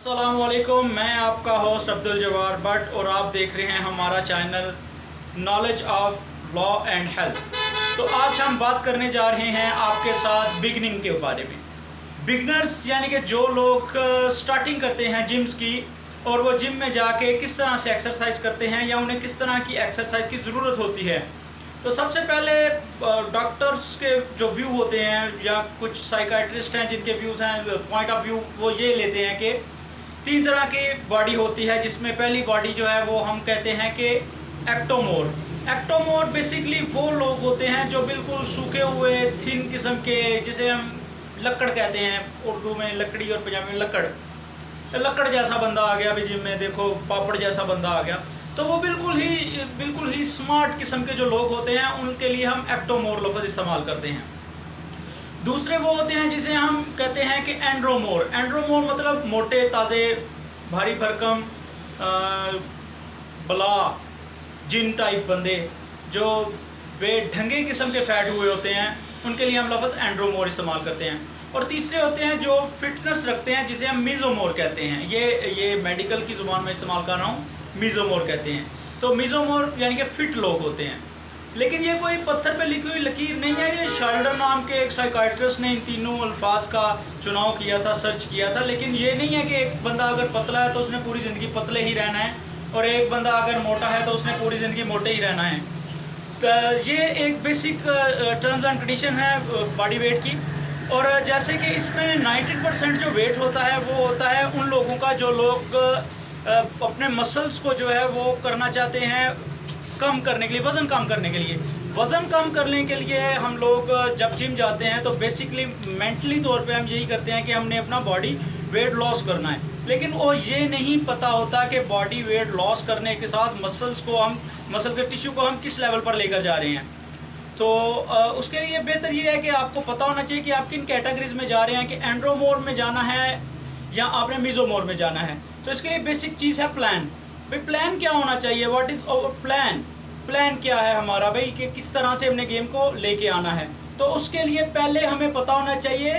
अस्सलामुअलैकुम, मैं आपका होस्ट अब्दुल जवार भट्ट और आप देख रहे हैं हमारा channel knowledge of law and health. तो आज हम बात करने जा रहे हैं आपके साथ बिगनिंग के बारे में। बिगनर्स यानी कि जो लोग स्टार्टिंग करते हैं जिम्स की, और वो जिम में जाके किस तरह से एक्सरसाइज करते हैं या उन्हें किस तरह की एक्सरसाइज की ज़रूरत होती है। तो सबसे पहले डॉक्टर्स के जो व्यू होते हैं या कुछ साइकाट्रिस्ट हैं जिनके व्यूज़ हैं, पॉइंट ऑफ व्यू वो ये लेते हैं कि 3 तरह की बॉडी होती है, जिसमें पहली बॉडी जो है वो हम कहते हैं कि एक्टोमोर। एक्टोमोर बेसिकली वो लोग होते हैं जो बिल्कुल सूखे हुए थिन किस्म के, जिसे हम लक्कड़ कहते हैं, उर्दू में लकड़ी और पंजाबी में लक्कड़ जैसा बंदा आ गया। अभी जिम में देखो पापड़ जैसा बंदा आ गया। तो वो बिल्कुल ही स्मार्ट किस्म के जो लोग होते हैं उनके लिए हम एक्टोमोर लफ्ज़ इस्तेमाल करते हैं। दूसरे वो होते हैं जिसे हम कहते हैं कि एंड्रोमोर। एंड्रोमोर मतलब मोटे ताज़े भारी भरकम बला जिन टाइप बंदे जो बेढंगे किस्म के फैट हुए होते हैं, उनके लिए हम लफ्ज़ एंड्रोमोर इस्तेमाल करते हैं। और तीसरे होते हैं जो फिटनेस रखते हैं, जिसे हम मीज़ोमोर कहते हैं। ये मेडिकल की ज़ुबान में इस्तेमाल कर रहा हूँ, मीज़ोमोर कहते हैं। तो मीज़ोमोर यानी कि फ़िट लोग होते हैं। लेकिन ये कोई पत्थर पे लिखी हुई लकीर नहीं है। ये शाल्डर नाम के एक साइकाट्रिस्ट ने इन तीनों अल्फाज का चुनाव किया था, सर्च किया था। लेकिन ये नहीं है कि एक बंदा अगर पतला है तो उसने पूरी ज़िंदगी पतले ही रहना है, और एक बंदा अगर मोटा है तो उसने पूरी ज़िंदगी मोटे ही रहना है। तो ये एक बेसिक टर्म्स एंड कंडीशन है बॉडी वेट की। और जैसे कि इसमें 90% जो वेट होता है वो होता है उन लोगों का जो लोग अपने मसल्स को जो है वो करना चाहते हैं कम करने के लिए, वज़न कम करने के लिए। वज़न कम करने के लिए हम लोग जब जिम जाते हैं तो बेसिकली मेंटली तौर पे हम यही करते हैं कि हमने अपना बॉडी वेट लॉस करना है। लेकिन वो ये नहीं पता होता कि बॉडी वेट लॉस करने के साथ मसल के टिश्यू को हम किस लेवल पर लेकर जा रहे हैं। तो उसके लिए बेहतर ये है कि आपको पता होना चाहिए कि आप किन कैटेगरीज में जा रहे हैं, कि एंड्रोमोर में जाना है या आपने मीज़ोमोर में जाना है। तो इसके लिए बेसिक चीज़ है प्लान। भाई प्लान क्या होना चाहिए, what is our plan. Plan क्या है हमारा भाई, कि किस तरह से हमने गेम को लेके आना है। तो उसके लिए पहले हमें पता होना चाहिए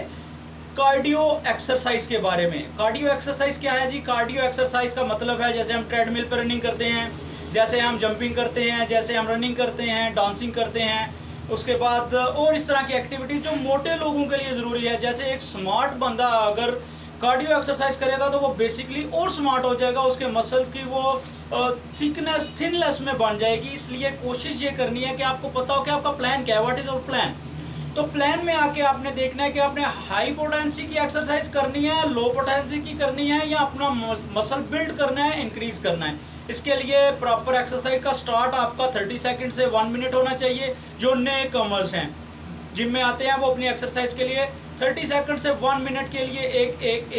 कार्डियो एक्सरसाइज के बारे में। कार्डियो एक्सरसाइज क्या है जी? कार्डियो एक्सरसाइज का मतलब है जैसे हम ट्रेडमिल पर रनिंग करते हैं, जैसे हम जंपिंग करते हैं, जैसे हम रनिंग करते हैं, डांसिंग करते हैं, उसके बाद और इस तरह की एक्टिविटीज़ जो मोटे लोगों के लिए ज़रूरी है। जैसे एक स्मार्ट बंदा अगर कार्डियो एक्सरसाइज करेगा तो वो बेसिकली और स्मार्ट हो जाएगा, उसके मसल्स की वो थिननेस में बन जाएगी। इसलिए कोशिश ये करनी है कि आपको पता हो कि आपका प्लान क्या है, व्हाट इज़ आवर प्लान। तो प्लान में आके आपने देखना है कि आपने हाई पोटेंसी की एक्सरसाइज करनी है, लो पोटेंसी की करनी है, या अपना मसल बिल्ड करना है, इंक्रीज करना है। इसके लिए प्रॉपर एक्सरसाइज का स्टार्ट आपका 30 सेकंड से 1 मिनट होना चाहिए। जो नए कमर्स हैं जिम में आते हैं वो अपनी एक्सरसाइज के लिए 30 सेकंड से 1 मिनट के लिए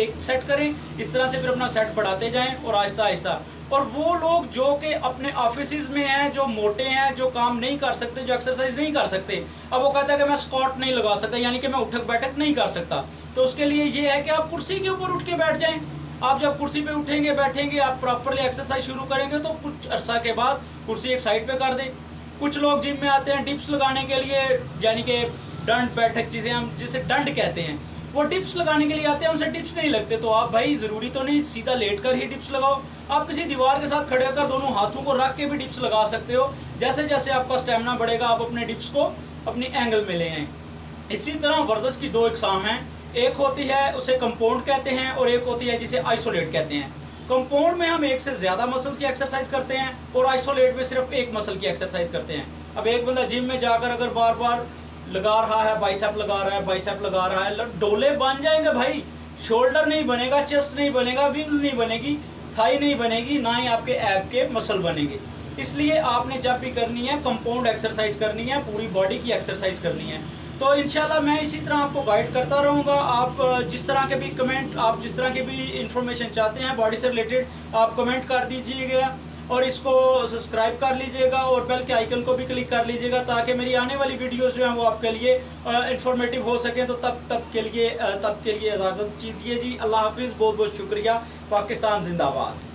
एक सेट करें। इस तरह से फिर अपना सेट बढ़ाते जाएं और आहिस्ता आहिस्ता। और वो लोग जो कि अपने ऑफिस में हैं, जो मोटे हैं, जो काम नहीं कर सकते, जो एक्सरसाइज नहीं कर सकते, अब वो कहता है कि मैं स्क्वाट नहीं लगा सकता, यानी कि मैं उठक बैठक नहीं कर सकता। तो उसके लिए ये है कि आप कुर्सी के ऊपर उठ के बैठ जाएं। आप जब कुर्सी पे उठेंगे बैठेंगे, आप प्रॉपरली एक्सरसाइज शुरू करेंगे तो कुछ अर्सा के बाद कुर्सी एक साइड पे कर दें। कुछ लोग जिम में आते हैं डिप्स लगाने के लिए, यानी कि दंड बैठक जिसे दंड कहते हैं, वो डिप्स लगाने के लिए आते हैं, उनसे डिप्स नहीं लगते। तो आप भाई ज़रूरी तो नहीं सीधा लेट कर ही डिप्स लगाओ, आप किसी दीवार के साथ खड़े होकर दोनों हाथों को रख के भी डिप्स लगा सकते हो। जैसे जैसे आपका स्टेमिना बढ़ेगा आप अपने डिप्स को अपनी एंगल में ले आएँ। इसी तरह वर्जिश की 2 इकसाम हैं। एक होती है उसे कंपाउंड कहते हैं, और एक होती है जिसे आइसोलेट कहते हैं। कंपाउंड में हम एक से ज़्यादा मसल्स की एक्सरसाइज करते हैं, और आइसोलेट में सिर्फ एक मसल की एक्सरसाइज करते हैं। अब एक बंदा जिम में जाकर अगर बार बार लगा रहा है, बाइसेप लगा रहा है, बाइसेप लगा रहा है, डोले बन जाएंगे भाई। शोल्डर नहीं बनेगा, चेस्ट नहीं बनेगा, विंग्स नहीं बनेगी, थाई नहीं बनेगी, ना ही आपके ऐप के मसल बनेंगे। इसलिए आपने जब भी करनी है कंपाउंड एक्सरसाइज करनी है, पूरी बॉडी की एक्सरसाइज करनी है। तो इंशाल्लाह मैं इसी तरह आपको गाइड करता रहूँगा। आप जिस तरह के भी कमेंट, आप जिस तरह के भी इंफॉर्मेशन चाहते हैं बॉडी से रिलेटेड, आप कमेंट कर दीजिएगा, और इसको सब्सक्राइब कर लीजिएगा और बेल के आइकन को भी क्लिक कर लीजिएगा, ताकि मेरी आने वाली वीडियोस जो हैं वो आपके लिए इंफॉर्मेटिव हो सकें। तो तब के लिए इजाज़त दीजिए जी। अल्लाह हाफिज़, बहुत बहुत शुक्रिया। पाकिस्तान जिंदाबाद।